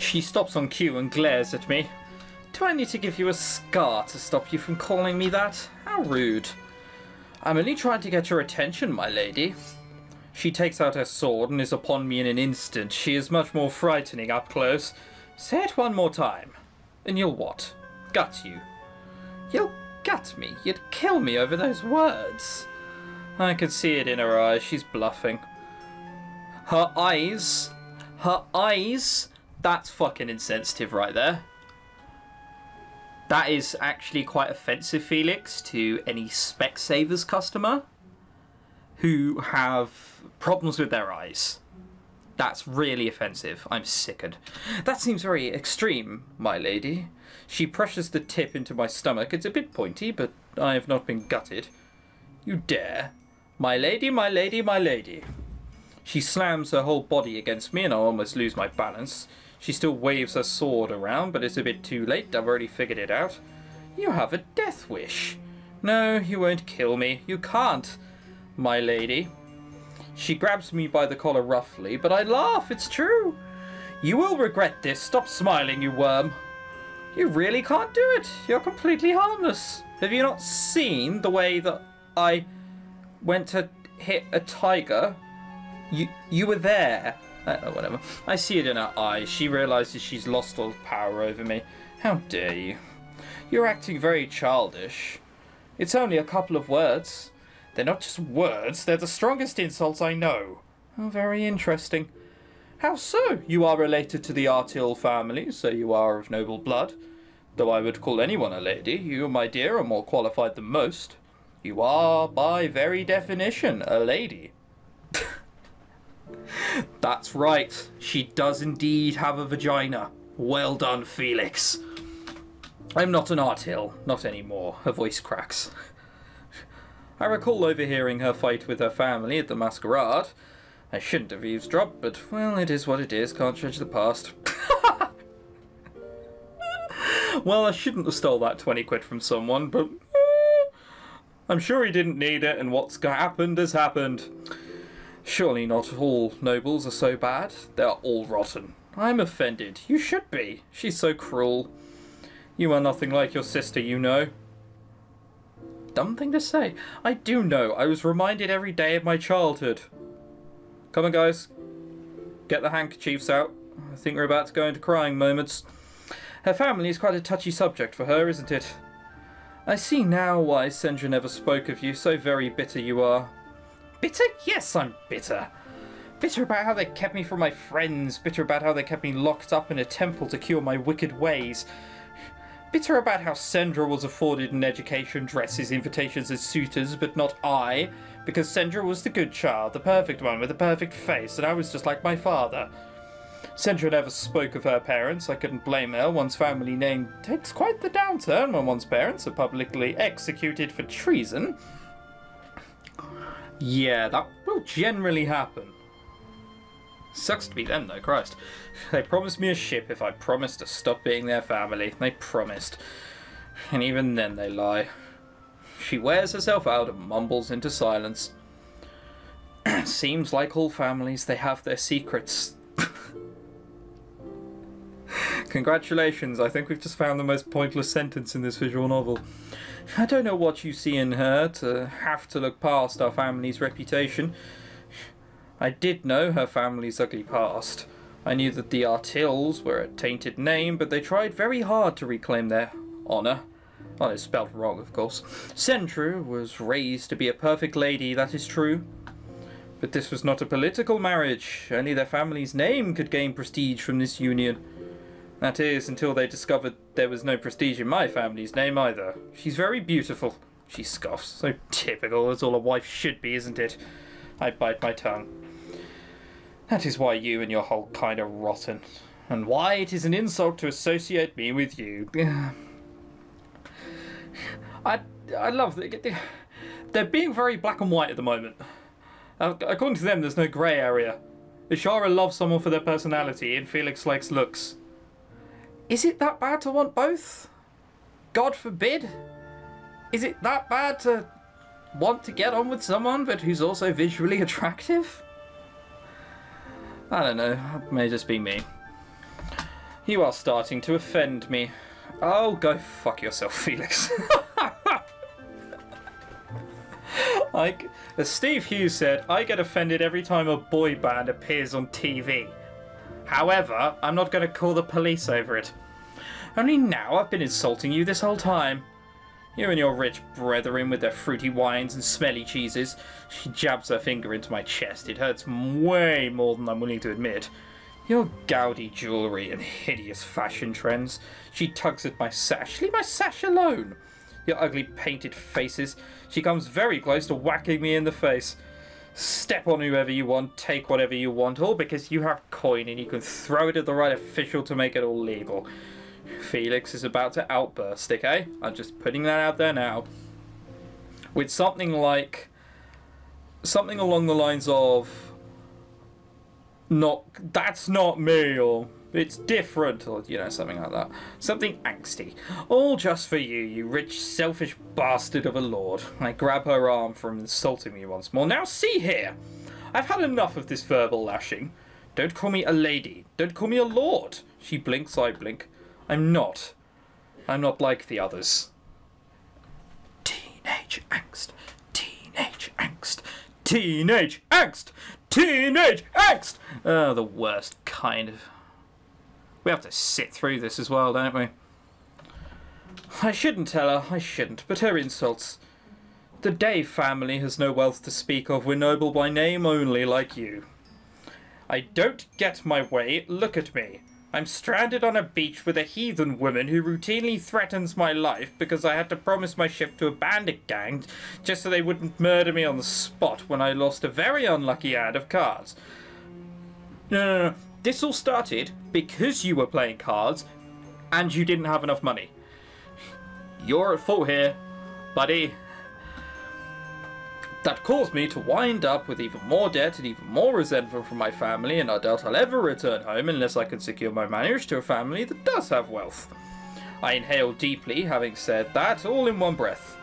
She stops on cue and glares at me. Do I need to give you a scar to stop you from calling me that? How rude. I'm only trying to get your attention, my lady. She takes out her sword and is upon me in an instant. She is much more frightening up close. Say it one more time, and you'll what? Gut you. You'll gut me? You'd kill me over those words. I can see it in her eyes. She's bluffing. Her eyes, that's fucking insensitive right there. That is actually quite offensive, Felix, to any Specsavers customer who have problems with their eyes. That's really offensive. I'm sickened. That seems very extreme, my lady. She presses the tip into my stomach. It's a bit pointy, but I have not been gutted. You dare. My lady, my lady, my lady. She slams her whole body against me and I almost lose my balance. She still waves her sword around, but it's a bit too late. I've already figured it out. You have a death wish. No, you won't kill me. You can't, my lady. She grabs me by the collar roughly, but I laugh. It's true. You will regret this. Stop smiling, you worm. You really can't do it. You're completely harmless. Have you not seen the way that I went to hit a tiger? You were there. Whatever. I see it in her eyes. She realizes she's lost all power over me. How dare you? You're acting very childish. It's only a couple of words. They're not just words. They're the strongest insults I know. Oh, very interesting. How so? You are related to the Artil family, so you are of noble blood. Though I would call anyone a lady, you, my dear, are more qualified than most. You are, by very definition, a lady. That's right. She does indeed have a vagina. Well done, Felix. I'm not an Artil. Not anymore. Her voice cracks. I recall overhearing her fight with her family at the masquerade. I shouldn't have eavesdropped, but, well, it is what it is. Can't change the past. Well, I shouldn't have stole that 20 quid from someone, but I'm sure he didn't need it, and what's happened has happened. Surely not all nobles are so bad. They are all rotten. I'm offended. You should be. She's so cruel. You are nothing like your sister, you know. Dumb thing to say. I do know. I was reminded every day of my childhood. Come on, guys. Get the handkerchiefs out. I think we're about to go into crying moments. Her family is quite a touchy subject for her, isn't it? I see now why Sendra never spoke of you. So very bitter you are. Bitter? Yes, I'm bitter. Bitter about how they kept me from my friends. Bitter about how they kept me locked up in a temple to cure my wicked ways. Bitter about how Sendra was afforded an education, dresses, invitations as suitors, but not I, because Sendra was the good child, the perfect one with the perfect face, and I was just like my father. Sendra never spoke of her parents. I couldn't blame her. One's family name takes quite the downturn when one's parents are publicly executed for treason. Yeah, that will generally happen. Sucks to be them though, Christ. They promised me a ship if I promised to stop being their family. They promised. And even then they lie. She wears herself out and mumbles into silence. Seems like all families, they have their secrets. Congratulations, I think we've just found the most pointless sentence in this visual novel. I don't know what you see in her to have to look past our family's reputation. I did know her family's ugly past. I knew that the Artils were a tainted name, but they tried very hard to reclaim their honour. Well, it's spelled wrong, of course. Sendra was raised to be a perfect lady, that is true. But this was not a political marriage. Only their family's name could gain prestige from this union. That is, until they discovered there was no prestige in my family's name either. She's very beautiful. She scoffs. So typical, as all a wife should be, isn't it? I bite my tongue. That is why you and your whole kind are rotten. And why it is an insult to associate me with you. I love that. They're being very black and white at the moment. According to them, there's no grey area. Ishara loves someone for their personality, and Felix likes looks. Is it that bad to want both? God forbid. Is it that bad to want to get on with someone, but who's also visually attractive? I don't know. It may just be me. You are starting to offend me. Oh, go fuck yourself, Felix. As Steve Hughes said, I get offended every time a boy band appears on TV. However, I'm not going to call the police over it. Only now I've been insulting you this whole time. You and your rich brethren with their fruity wines and smelly cheeses. She jabs her finger into my chest. It hurts way more than I'm willing to admit. Your gaudy jewellery and hideous fashion trends. She tugs at my sash. Leave my sash alone. Your ugly painted faces. She comes very close to whacking me in the face. Step on whoever you want, take whatever you want, all because you have coin and you can throw it at the right official to make it all legal. Felix is about to outburst, okay? I'm just putting that out there now. With something along the lines of, that's not me, or it's different, or, you know, something like that. Something angsty. All just for you, you rich, selfish bastard of a lord. I grab her arm from insulting me once more. Now see here. I've had enough of this verbal lashing. Don't call me a lady. Don't call me a lord. She blinks, I blink. I'm not like the others. Teenage angst. Teenage angst. Teenage angst. Teenage angst. Oh, the worst kind of... We have to sit through this as well, don't we? I shouldn't tell her, I shouldn't, but her insults. The Day family has no wealth to speak of. We're noble by name only, like you. I don't get my way. Look at me. I'm stranded on a beach with a heathen woman who routinely threatens my life because I had to promise my ship to a bandit gang just so they wouldn't murder me on the spot when I lost a very unlucky hand of cards. No. This all started because you were playing cards and you didn't have enough money. You're at fault here, buddy. That caused me to wind up with even more debt and even more resentment from my family, and I doubt I'll ever return home unless I can secure my marriage to a family that does have wealth. I inhale deeply, having said that, all in one breath.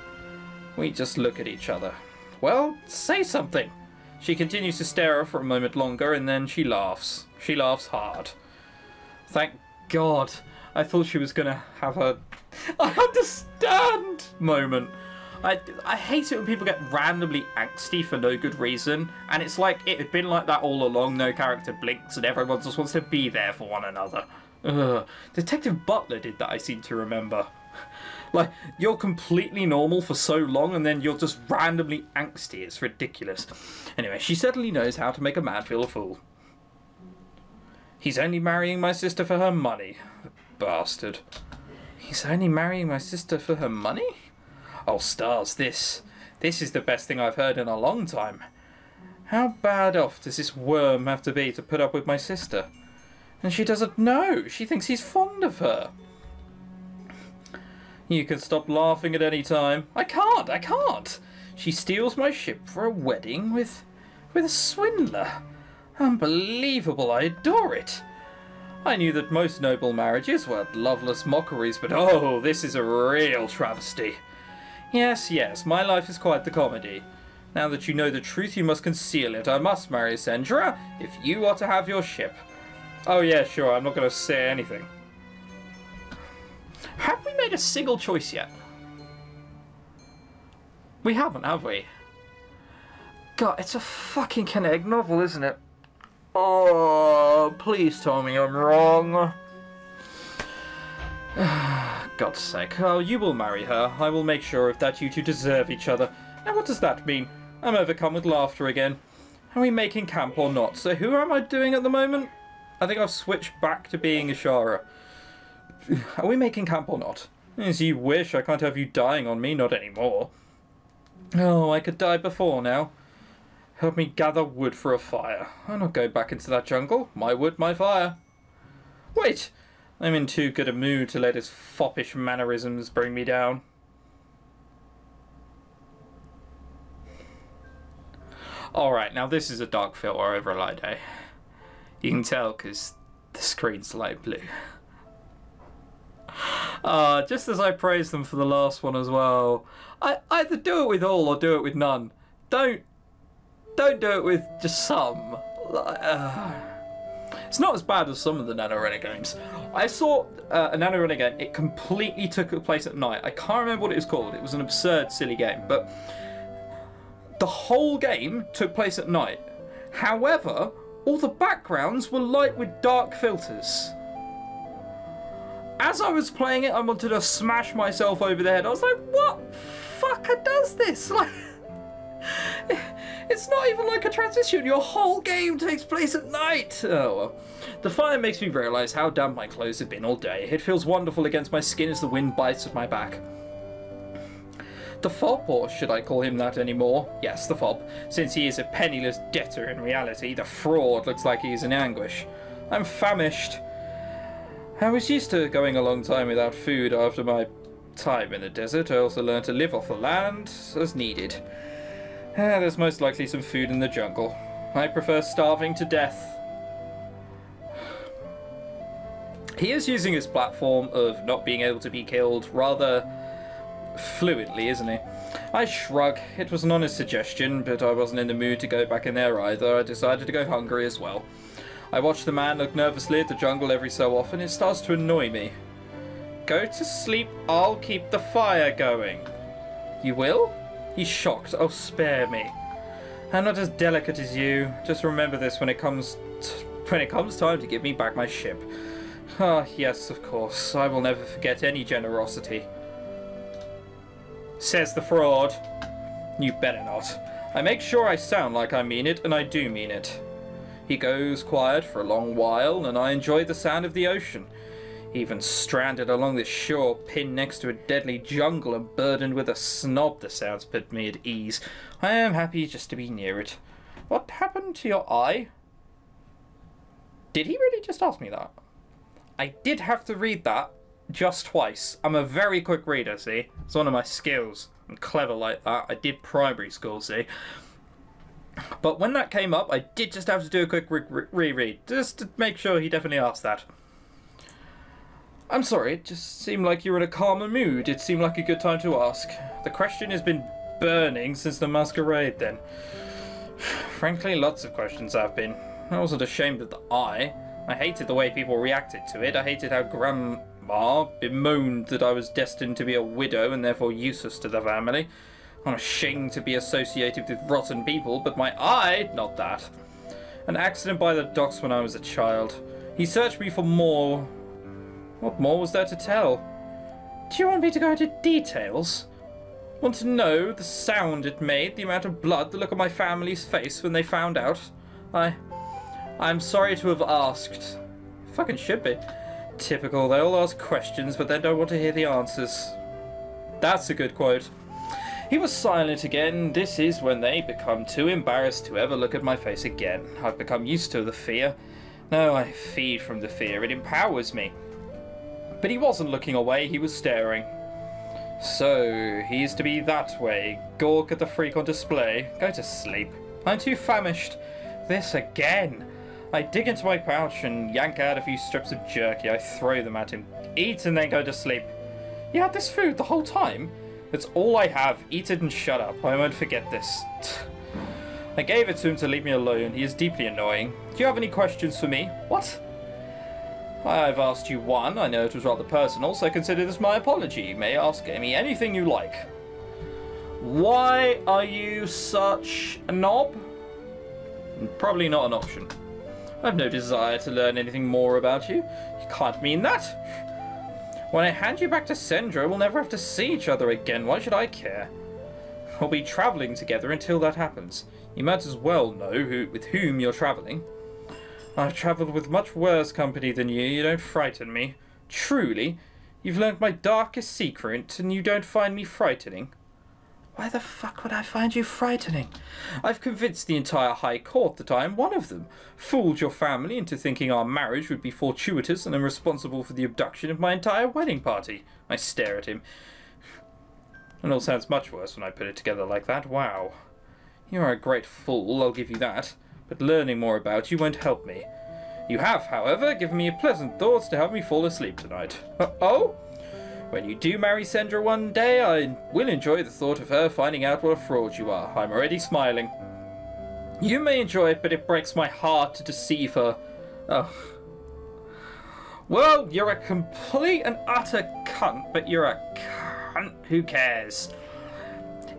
We just look at each other. Well, say something. She continues to stare at her for a moment longer, and then she laughs. She laughs hard. Thank God. I thought she was going to have a I understand moment. I hate it when people get randomly angsty for no good reason, and it's like it had been like that all along. No character blinks and everyone just wants to be there for one another. Ugh. Detective Butler did that, I seem to remember. Like, you're completely normal for so long and then you're just randomly angsty. It's ridiculous. Anyway, she certainly knows how to make a man feel a fool. He's only marrying my sister for her money. The bastard. He's only marrying my sister for her money? Oh, stars, this is the best thing I've heard in a long time. How bad off does this worm have to be to put up with my sister? And she doesn't know. She thinks he's fond of her. You can stop laughing at any time. I can't. She steals my ship for a wedding with a swindler. Unbelievable, I adore it. I knew that most noble marriages were loveless mockeries, but oh, this is a real travesty. Yes, my life is quite the comedy. Now that you know the truth, you must conceal it. I must marry Sandra if you are to have your ship. Oh yeah, sure, I'm not going to say anything. Have we made a single choice yet? We haven't, have we? God, it's a fucking kinetic novel, isn't it? Oh, please tell me I'm wrong. God's sake. Oh, you will marry her. I will make sure of that. You two deserve each other. Now what does that mean? I'm overcome with laughter again. Are we making camp or not? So who am I doing at the moment? I think I've switched back to being Ishara. Are we making camp or not? As you wish. I can't have you dying on me. Not anymore. Oh, I could die before now. Help me gather wood for a fire. I'm not going back into that jungle. My wood, my fire. Wait! I'm in too good a mood to let his foppish mannerisms bring me down. Alright, now this is a dark filter over a light day. You can tell because the screen's light blue. Just as I praised them for the last one as well. I either do it with all or do it with none. Don't do it with just some. It's not as bad as some of the NaNoRenegade games. I saw a NaNoRenegade game, it completely took place at night. I can't remember what it was called. It was an absurd, silly game, but the whole game took place at night. However, all the backgrounds were light with dark filters. As I was playing it, I wanted to smash myself over the head. I was like, what fucker does this? Like, it's not even like a transition. Your whole game takes place at night. Oh well. The fire makes me realise how damp my clothes have been all day. It feels wonderful against my skin as the wind bites at my back. The fob, or should I call him that anymore? Yes, the fob. Since he is a penniless debtor in reality, the fraud looks like he is in anguish. I'm famished. I was used to going a long time without food after my time in the desert. I also learned to live off the land as needed. There's most likely some food in the jungle. I prefer starving to death. He is using his platform of not being able to be killed rather fluently, isn't he? I shrug. It was an honest suggestion, but I wasn't in the mood to go back in there either. I decided to go hungry as well. I watch the man look nervously at the jungle every so often. It starts to annoy me. Go to sleep, I'll keep the fire going. You will? He's shocked. Oh, spare me. I'm not as delicate as you. Just remember this when it comes time to give me back my ship. Ah, yes, of course. I will never forget any generosity. Says the fraud. You better not. I make sure I sound like I mean it, and I do mean it. He goes quiet for a long while, and I enjoy the sound of the ocean. Even stranded along this shore, pinned next to a deadly jungle and burdened with a snob, the sounds put me at ease. I am happy just to be near it. What happened to your eye? Did he really just ask me that? I did have to read that just twice. I'm a very quick reader, see? It's one of my skills. I'm clever like that. I did primary school, see? But when that came up, I did just have to do a quick reread, just to make sure he definitely asked that. I'm sorry, it just seemed like you were in a calmer mood. It seemed like a good time to ask. The question has been burning since the masquerade then. Frankly, lots of questions have been. I wasn't ashamed of the eye. I hated the way people reacted to it. I hated how Grandma bemoaned that I was destined to be a widow and therefore useless to the family. I'm ashamed to be associated with rotten people, but my eye, not that. An accident by the docks when I was a child. He searched me for more. What more was there to tell? Do you want me to go into details? Want to know the sound it made, the amount of blood, the look on my family's face when they found out? I'm sorry to have asked. Fucking should be. Typical, they all ask questions, but they don't want to hear the answers. That's a good quote. He was silent again. This is when they become too embarrassed to ever look at my face again. I've become used to the fear. No, I feed from the fear. It empowers me. But he wasn't looking away, he was staring. So, he's to be that way. Gawk at the freak on display. Go to sleep. I'm too famished. This again. I dig into my pouch and yank out a few strips of jerky. I throw them at him. Eat and then go to sleep. You had this food the whole time? It's all I have. Eat it and shut up. I won't forget this. I gave it to him to leave me alone. He is deeply annoying. Do you have any questions for me? What? I've asked you one. I know it was rather personal, so consider this my apology. You may ask me anything you like. Why are you such a knob? Probably not an option. I have no desire to learn anything more about you. You can't mean that. When I hand you back to Sendra, we'll never have to see each other again. Why should I care? We'll be travelling together until that happens. You might as well know with whom you're travelling. I've travelled with much worse company than you. You don't frighten me. Truly, you've learnt my darkest secret, and you don't find me frightening. Why the fuck would I find you frightening? I've convinced the entire High Court that I am one of them. Fooled your family into thinking our marriage would be fortuitous, and am responsible for the abduction of my entire wedding party. I stare at him. It all sounds much worse when I put it together like that. Wow. You are a great fool, I'll give you that. But learning more about you won't help me. You have, however, given me pleasant thoughts to help me fall asleep tonight. Oh? When you do marry Sendra one day, I will enjoy the thought of her finding out what a fraud you are. I'm already smiling. You may enjoy it, but it breaks my heart to deceive her. Oh. Well, you're a complete and utter cunt, but you're a cunt. Who cares?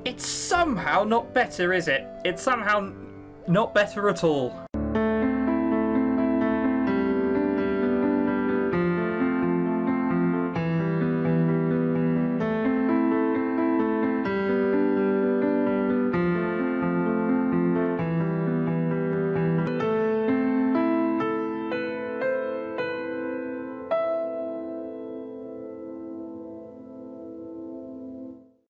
It's somehow not better, is it? It's somehow not better at all.